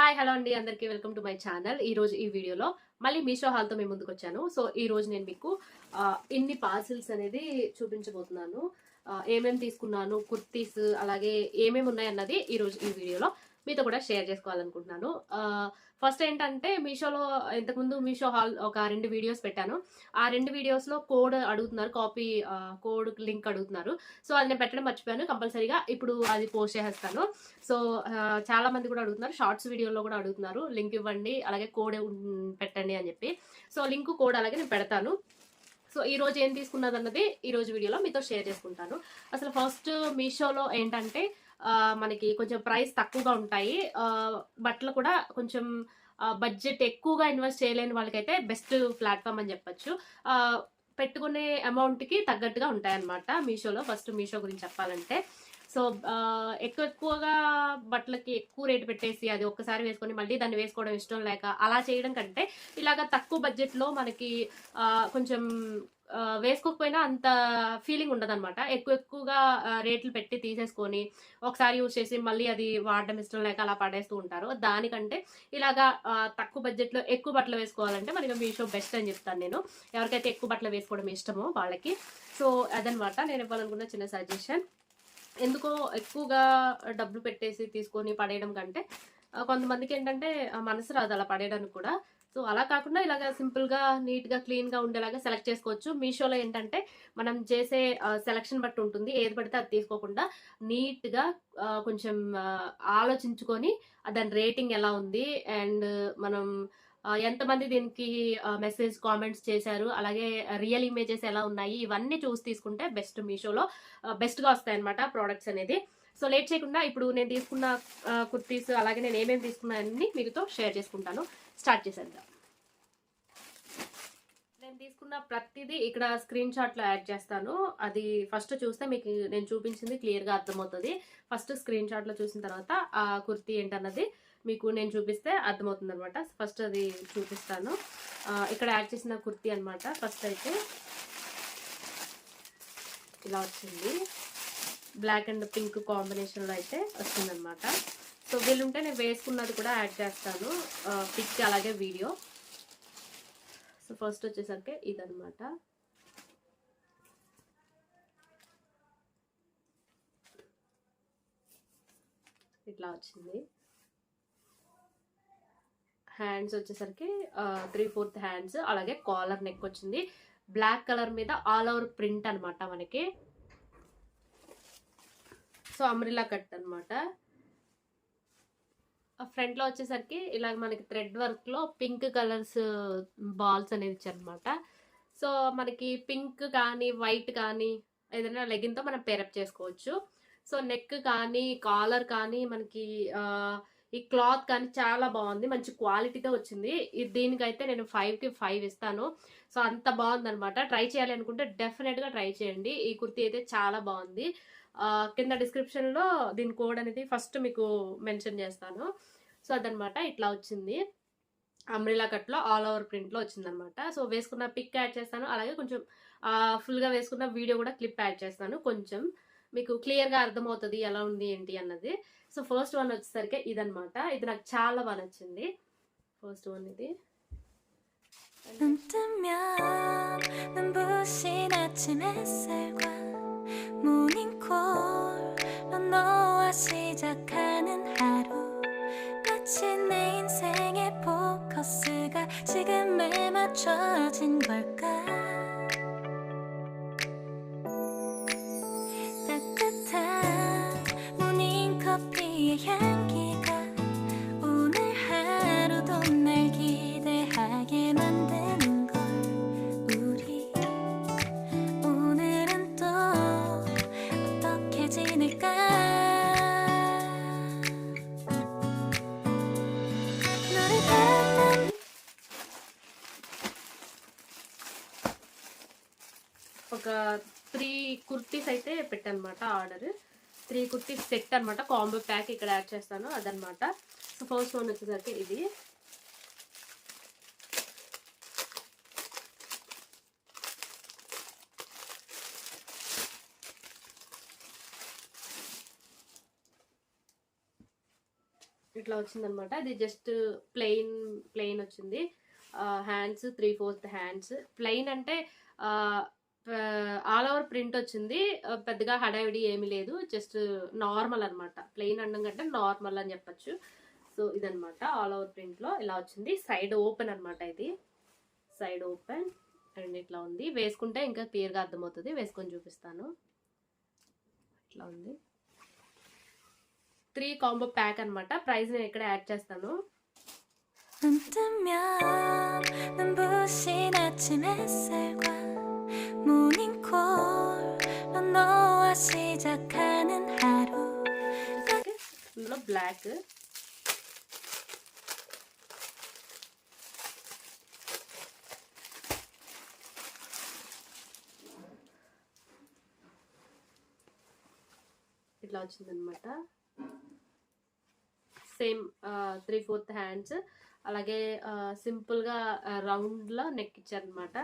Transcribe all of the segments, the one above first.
Hi hello అండి అందరికీ welcome to my channel. ఈరోజు ఈ వీడియోలో మళ్ళీ మీషో హాల్తో మేము ముందుకు వచ్చాను. సో ఈ రోజు నేను మీకు ఇన్ని పార్సిల్స్ అనేది చూపించబోతున్నాను. ఏమేమి తీసుకున్నాను, కుర్తీస్ అలాగే ఏమేమి ఉన్నాయన్నది ఈరోజు ఈ వీడియోలో మీతో కూడా షేర్ చేసుకోవాలనుకుంటున్నాను. ఫస్ట్ ఏంటంటే మీషోలో ఇంతకుముందు మీషో హాల్ ఒక 2 వీడియోస్ పెట్టాను. ఆ 2 వీడియోస్లో కోడ్ అడుగుతున్నారు, కాపీ కోడ్ లింక్ అడుగుతున్నారు. సో అది నేను పెట్టడం మర్చిపోయాను. కంపల్సరీగా ఇప్పుడు అది పోస్ట్ చేసేస్తాను. సో చాలా మంది కూడా అడుగుతున్నారు, షార్ట్స్ వీడియోలో కూడా అడుగుతున్నారు లింక్ ఇవ్వండి అలాగే కోడ్ పెట్టండి అని చెప్పి. సో లింక్ కోడ్ అలాగే నేను పెడతాను. సో ఈ రోజు ఏం తీసుకున్నదన్నది ఈ రోజు వీడియోలో మీతో షేర్ చేసుకుంటాను. అసలు ఫస్ట్ మీషోలో ఏంటంటే మనకి కొంచెం ప్రైస్ తక్కువగా ఉంటాయి. బట్టలు కూడా కొంచెం బడ్జెట్ ఎక్కువగా ఇన్వెస్ట్ చేయలేని వాళ్ళకైతే బెస్ట్ ప్లాట్ఫామ్ అని చెప్పొచ్చు. పెట్టుకునే అమౌంట్కి తగ్గట్టుగా ఉంటాయన్నమాట మీషోలో. ఫస్ట్ మీషో గురించి చెప్పాలంటే సో ఎక్కువగా బట్టలకి ఎక్కువ రేటు పెట్టేసి అది ఒక్కసారి వేసుకొని మళ్ళీ దాన్ని వేసుకోవడం ఇష్టం లేక అలా చేయడం కంటే ఇలాగ తక్కువ బడ్జెట్లో మనకి కొంచెం వేసుకోకపోయినా అంత ఫీలింగ్ ఉండదన్నమాట. ఎక్కువగా రేట్లు పెట్టి తీసేసుకొని ఒకసారి యూజ్ చేసి మళ్ళీ అది వాడడం ఇష్టం లేక అలా పడేస్తూ ఉంటారు. దానికంటే ఇలాగా తక్కువ బడ్జెట్లో ఎక్కువ బట్టలు వేసుకోవాలంటే మనకి మీషో బెస్ట్ అని చెప్తాను నేను. ఎవరికైతే ఎక్కువ బట్టలు వేసుకోవడం ఇష్టమో వాళ్ళకి. సో అదనమాట నేను ఇవ్వాలనుకున్న చిన్న సజెషన్. ఎందుకో ఎక్కువగా డబ్బులు పెట్టేసి తీసుకొని పడేయడం కంటే కొంతమందికి ఏంటంటే మనసు రాదు అలా పడేయడానికి కూడా. సో అలా కాకుండా ఇలాగ సింపుల్గా నీట్గా క్లీన్గా ఉండేలాగా సెలెక్ట్ చేసుకోవచ్చు. మీషోలో ఏంటంటే మనం చేసే సెలెక్షన్ బట్టి ఉంటుంది. ఏది పడితే అది తీసుకోకుండా నీట్గా కొంచెం ఆలోచించుకొని దాని రేటింగ్ ఎలా ఉంది అండ్ మనం ఎంతమంది దీనికి మెసేజ్ కామెంట్స్ చేశారు అలాగే రియల్ ఇమేజెస్ ఎలా ఉన్నాయి ఇవన్నీ చూసి తీసుకుంటే బెస్ట్. మీషోలో బెస్ట్గా వస్తాయి అనమాట ప్రోడక్ట్స్ అనేది. సో లేట్ చేయకుండా ఇప్పుడు నేను తీసుకున్న కుర్తీస్ అలాగే నేను ఏమేమి తీసుకున్నానని మీతో షేర్ చేసుకుంటాను. స్టార్ట్ చేసేద్దాం. నేను తీసుకున్న ప్రతిదీ ఇక్కడ స్క్రీన్ షాట్లో యాడ్ చేస్తాను. అది ఫస్ట్ చూస్తే మీకు నేను చూపించింది క్లియర్గా అర్థమవుతుంది. ఫస్ట్ స్క్రీన్ షాట్లో చూసిన తర్వాత ఆ కుర్తీ ఏంటన్నది మీకు నేను చూపిస్తే అర్థమవుతుంది అనమాట. ఫస్ట్ అది చూపిస్తాను. ఇక్కడ యాడ్ చేసిన కుర్తీ అనమాట. ఫస్ట్ అయితే ఇలా వచ్చింది, బ్లాక్ అండ్ పింక్ కాంబినేషన్లో అయితే వచ్చిందనమాట. సో వీళ్ళుంటే నేను వేసుకున్నది కూడా యాడ్ చేస్తాను, పిక్ అలాగే వీడియో. సో ఫస్ట్ వచ్చేసరికి ఇదనమాట. ఇట్లా వచ్చింది. హ్యాండ్స్ వచ్చేసరికి 3/4 హ్యాండ్స్ అలాగే కాలర్ నెక్ వచ్చింది. బ్లాక్ కలర్ మీద ఆల్ ఓవర్ ప్రింట్ అనమాట మనకి. సో అమ్రిలా కట్ అనమాట. ఫ్రంట్ లో వచ్చేసరికి ఇలా మనకి థ్రెడ్ వర్క్ లో పింక్ కలర్స్ బాల్స్ అనేది ఇచ్చారనమాట. సో మనకి పింక్ కానీ వైట్ కానీ ఏదైనా లెగిన్ తో మనం పేరప్ చేసుకోవచ్చు. సో నెక్ కానీ కాలర్ కానీ మనకి ఈ క్లాత్ కానీ చాలా బాగుంది, మంచి క్వాలిటీతో వచ్చింది. దీనికైతే నేను 5కి 5 ఇస్తాను. సో అంత బాగుంది అనమాట. ట్రై చేయాలి అనుకుంటే డెఫినెట్గా ట్రై చేయండి. ఈ కుర్తీ అయితే చాలా బాగుంది. కింద డిస్క్రిప్షన్లో దీని కోడ్ అనేది ఫస్ట్ మీకు మెన్షన్ చేస్తాను. సో అదనమాట. ఇట్లా వచ్చింది, అంబ్రెలా కట్లో ఆల్ ఓవర్ ప్రింట్లో వచ్చిందనమాట. సో వేసుకున్న పిక్ యాడ్ చేస్తాను అలాగే కొంచెం ఫుల్గా వేసుకున్న వీడియో కూడా క్లిప్ యాడ్ చేస్తాను. కొంచెం మీకు క్లియర్గా అర్థమవుతుంది ఎలా ఉంది ఏంటి అన్నది. సో ఫస్ట్ వన్ వచ్చేసరికి ఇదనమాట. ఇది నాకు చాలా బాగా నచ్చింది. ఫస్ట్ వన్ ఇది. ఒక 3 కుర్తీస్ అయితే పెట్టానమాట ఆర్డర్. 3 కుర్తీస్ సెట్ అనమాట, కాంబో ప్యాక్ ఇక్కడ యాడ్ చేస్తాను అదనమాట. సో ఫస్ట్ వన్ వచ్చేసరికి ఇది. ఇట్లా వచ్చిందనమాట. ఇది జస్ట్ ప్లెయిన్ వచ్చింది. హ్యాండ్స్ 3/4 హ్యాండ్స్ ప్లెయిన్ అంటే ఆల్ ఓవర్ ప్రింట్ వచ్చింది. పెద్దగా హడావిడి ఏమీ లేదు, జస్ట్ నార్మల్ అనమాట. ప్లెయిన్ అనడం కంటే నార్మల్ అని చెప్పచ్చు. సో ఇదనమాట ఆల్ ఓవర్ ప్రింట్లో ఇలా వచ్చింది. సైడ్ ఓపెన్ అనమాట, ఇది సైడ్ ఓపెన్ అండ్ ఇట్లా ఉంది. వేసుకుంటే ఇంకా క్లియర్గా అర్థమవుతుంది, వేసుకొని చూపిస్తాను. ఇట్లా ఉంది. 3 కాంబో ప్యాక్ అనమాట. ప్రైస్ నేను ఇక్కడ యాడ్ చేస్తాను. 눈 뜨면 눈부신 아침 햇살과 모닝콜로 너와 시작하는 하루. ఇందులో బ్లాక్, ఇట్లా వచ్చిందనమాట. సేమ్ 3/4 హ్యాండ్స్, అలాగే సింపుల్గా రౌండ్లో నెక్ ఇచ్చారనమాట.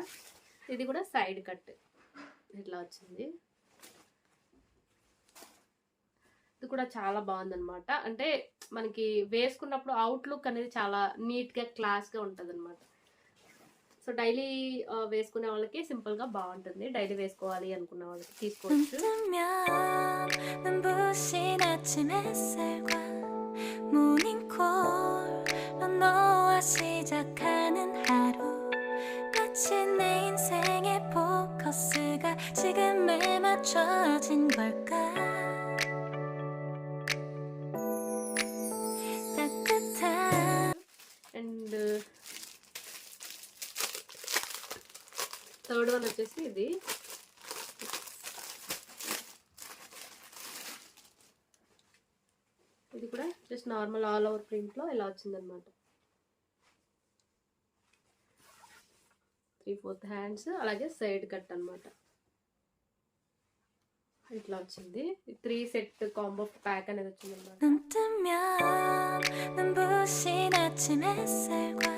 ఇది కూడా సైడ్ కట్ ఇట్లా వచ్చింది. ఇది కూడా చాలా బాగుందనమాట. అంటే మనకి వేసుకున్నప్పుడు అవుట్లుక్ అనేది చాలా నీట్గా క్లాస్గా ఉంటుంది అనమాట. సో డైలీ వేసుకునే వాళ్ళకి సింపుల్గా బాగుంటుంది. డైలీ వేసుకోవాలి అనుకున్న వాళ్ళకి తీసుకోవచ్చు. 모닝콜로 너와 시작하는 하루. 마치 내 인생의 포커스가 지금에 맞춰진 걸까. 따뜻한 అండ్ థర్డ్ వన్ వచ్చేసి ఇది. ఇది కూడా జస్ట్ నార్మల్ ఆల్ ఓవర్ ప్రింట్లో ఇలా వచ్చిందనమాట. 3/4 హ్యాండ్స్, అలాగే సైడ్ కట్ అనమాట. ఇట్లా వచ్చింది. 3 సెట్ కాంబో ప్యాక్ అనేది వచ్చిందన్నమాట. 눈 뜨면 눈부신 아침 햇살과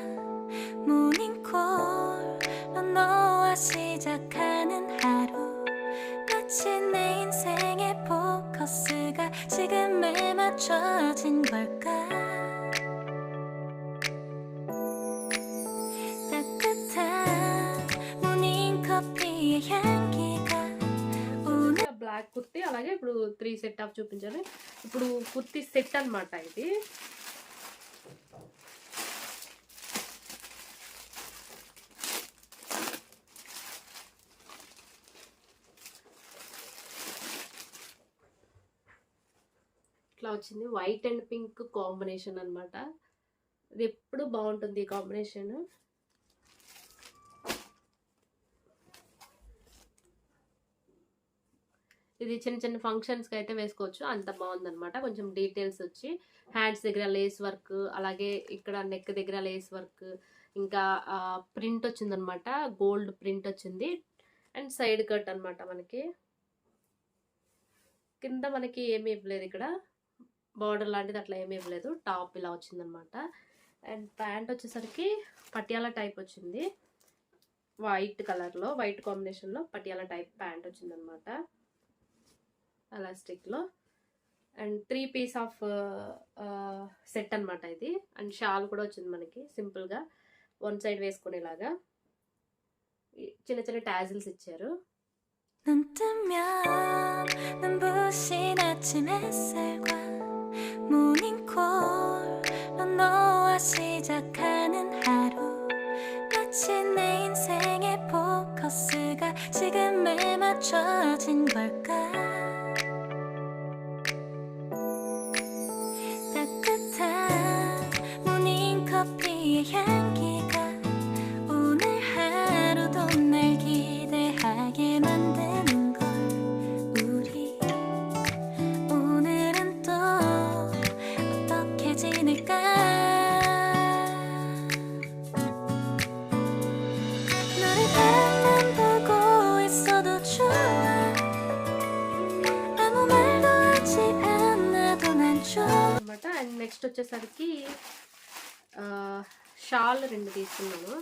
모닝콜로 너와 시작하는 하루. 마치 내 인생의 포커스가 지금에 맞춰진 걸까. 따뜻한 모닝커피의 향기가 బ్లాక్ కుర్తీ, అలాగే ఇప్పుడు 3 సెట్ ఆఫ్ చూపించాను. ఇప్పుడు కుర్తీ సెట్ అనమాట ఇది. ఇట్లా వచ్చింది. వైట్ అండ్ పింక్ కాంబినేషన్ అనమాట. ఇది ఎప్పుడు బాగుంటుంది ఈ కాంబినేషన్. ఇది చిన్న చిన్న ఫంక్షన్స్కి అయితే వేసుకోవచ్చు, అంత బాగుందనమాట. కొంచెం డీటెయిల్స్ వచ్చి హ్యాండ్స్ దగ్గర లేస్ వర్క్, అలాగే ఇక్కడ నెక్ దగ్గర లేస్ వర్క్, ఇంకా ప్రింట్ వచ్చిందనమాట, గోల్డ్ ప్రింట్ వచ్చింది. అండ్ సైడ్ కట్ అనమాట. మనకి కింద మనకి ఏమీ ఇవ్వలేదు, ఇక్కడ బార్డర్ లాంటిది అట్లా ఏమీ ఇవ్వలేదు. టాప్ ఇలా వచ్చిందనమాట. అండ్ ప్యాంట్ వచ్చేసరికి పటియాలా టైప్ వచ్చింది. వైట్ కలర్లో, వైట్ కాంబినేషన్లో పటియాలా టైప్ ప్యాంట్ వచ్చిందనమాట, ఎలాస్టిక్లో. అండ్ 3 పీస్ ఆఫ్ సెట్ అనమాట ఇది. అండ్ షాల్ కూడా వచ్చింది మనకి సింపుల్గా వన్ సైడ్ వేసుకునేలాగా. చిన్న చిన్న టాజిల్స్ ఇచ్చారు. 눈 뜨면 눈부신 아침 햇살과 모닝콜로 너와 시작하는 하루. 마치 내 인생의 포커스가 지금에 맞춰진 걸까. 따뜻한 모닝커피의 향기가 오늘 하루도 날 기대하게 만드는 걸. 우리 오늘은 또 어떻게 지낼까. 너를 바라만 보고 있어도 좋아. 아무 말도 하지 않아도 난 좋아. అనమాట. అండ్ నెక్స్ట్ వచ్చేసరికి షాల్ 2 తీసుకున్నాను,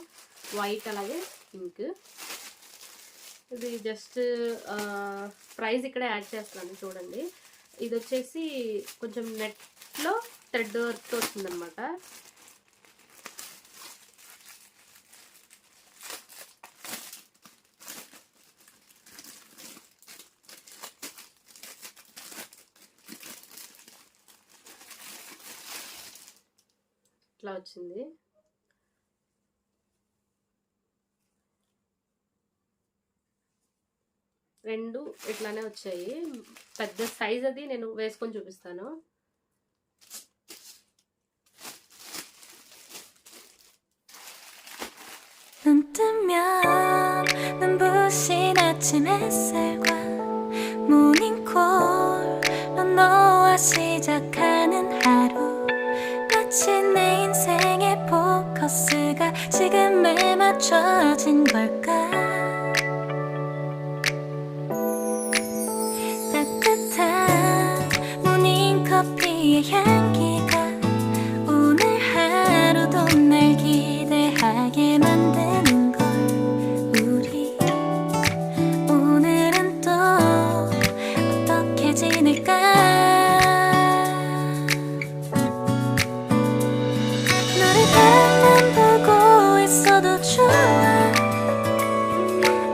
వైట్ అలాగే పింక్. ఇది జస్ట్ ప్రైస్ ఇక్కడ యాడ్ చేస్తున్నాను చూడండి. ఇది వచ్చేసి కొంచెం నెట్లో థ్రెడ్ వర్క్తో వచ్చిందనమాట. ఇట్లా వచ్చింది. రెండు ఇట్లానే వచ్చాయి. పెద్ద సైజ్ అది నేను వేసుకొని చూపిస్తాను. 눈 뜨면 눈부신 아침 햇살과 모닝콜로 너와 시작하는 하루 마치 내 인생의 포커스가 지금에 맞춰진 걸까 따뜻한 모닝커피의 향기가 오늘 하루도 날 기대하게 만드는 걸 우리 오늘은 또 어떻게 지낼까 너를 바라만 보고 있어도 좋아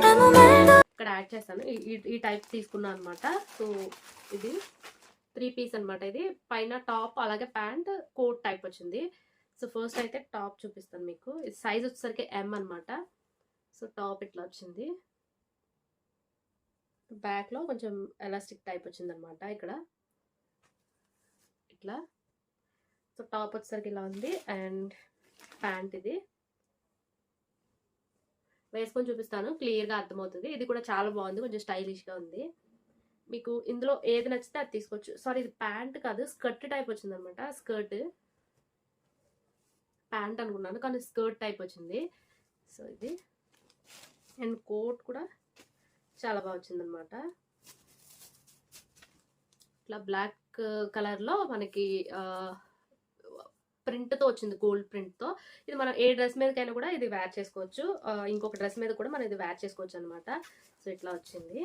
아무 말도 ఇక్కడ యాడ్ చేస్తాను. ఈ టైప్ తీసుకున్నాను అనమాట. సో ఇది 3 పీస్ అనమాట. ఇది పైన టాప్ అలాగే ప్యాంట్ కోట్ టైప్ వచ్చింది. సో ఫస్ట్ అయితే టాప్ చూపిస్తాను మీకు. ఇది సైజ్ వచ్చేసరికి M అనమాట. సో టాప్ ఇట్లా వచ్చింది. బ్యాక్లో కొంచెం ఎలాస్టిక్ టైప్ వచ్చింది అనమాట ఇక్కడ ఇట్లా. సో టాప్ వచ్చేసరికి ఇలా ఉంది. అండ్ ప్యాంట్ ఇది వేసుకొని చూపిస్తాను, క్లియర్గా అర్థమవుతుంది. ఇది కూడా చాలా బాగుంది, కొంచెం స్టైలిష్గా ఉంది. మీకు ఇందులో ఏది నచ్చితే అది తీసుకోవచ్చు. సారీ, ఇది ప్యాంట్ కాదు, స్కర్ట్ టైప్ వచ్చింది అనమాట. స్కర్ట్, ప్యాంట్ అనుకున్నాను కానీ స్కర్ట్ టైప్ వచ్చింది. సో ఇది అండ్ కోట్ కూడా చాలా బాగా వచ్చింది అనమాట. ఇట్లా బ్లాక్ కలర్లో మనకి ప్రింట్తో వచ్చింది, గోల్డ్ ప్రింట్తో. ఇది మనం ఏ డ్రెస్ మీదకైనా కూడా ఇది వేర్ చేసుకోవచ్చు. ఇంకొక డ్రెస్ మీద కూడా మనం ఇది వేర్ చేసుకోవచ్చు అనమాట. సో ఇట్లా వచ్చింది.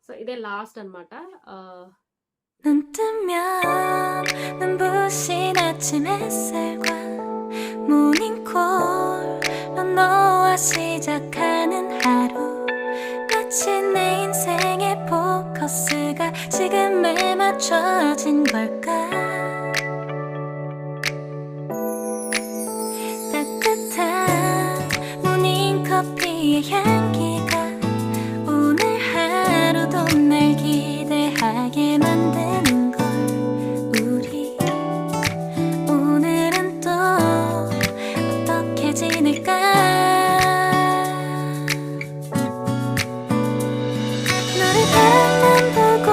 సో ఇదే లాస్ట్ అనమాట. 눈 뜨면 눈부신 아침 햇살과 모닝콜로 너와 시작하는 하루 마치 내 인생의 포커스가 지금에 맞춰진 걸까 따뜻한 모닝커피의 향기가 오늘 하루도 날 기대하게 만드는 걸 우리 오늘은 또 어떻게 지낼까 너를 바라만 보고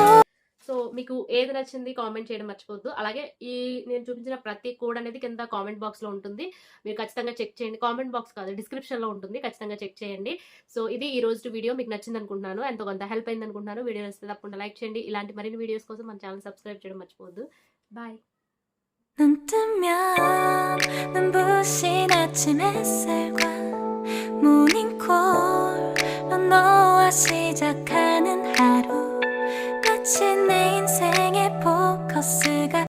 సో మీకు ఏది నచ్చింది కామెంట్ చేయడం మర్చిపోవద్దు. అలాగే ఈ నేను చూపించిన ప్రతి కోడ్ అనేది కింద కామెంట్ బాక్స్లో ఉంటుంది, మీరు ఖచ్చితంగా చెక్ చేయండి. కామెంట్ బాక్స్ కాదు, డిస్క్రిప్షన్లో ఉంటుంది, ఖచ్చితంగా చెక్ చేయండి. సో ఇది ఈ రోజు వీడియో మీకు నచ్చింది అనుకుంటున్నాను, ఎంతో కొంత హెల్ప్ అయింది అనుకుంటున్నాను. వీడియో నచ్చితే తప్పకుండా లైక్ చేయండి. ఇలాంటి మరిన్ని వీడియోస్ కోసం మన ఛానల్ సబ్స్క్రైబ్ చేయడం మర్చిపోవద్దు. బాయ్. 눈 뜨면 눈부신 아침 햇살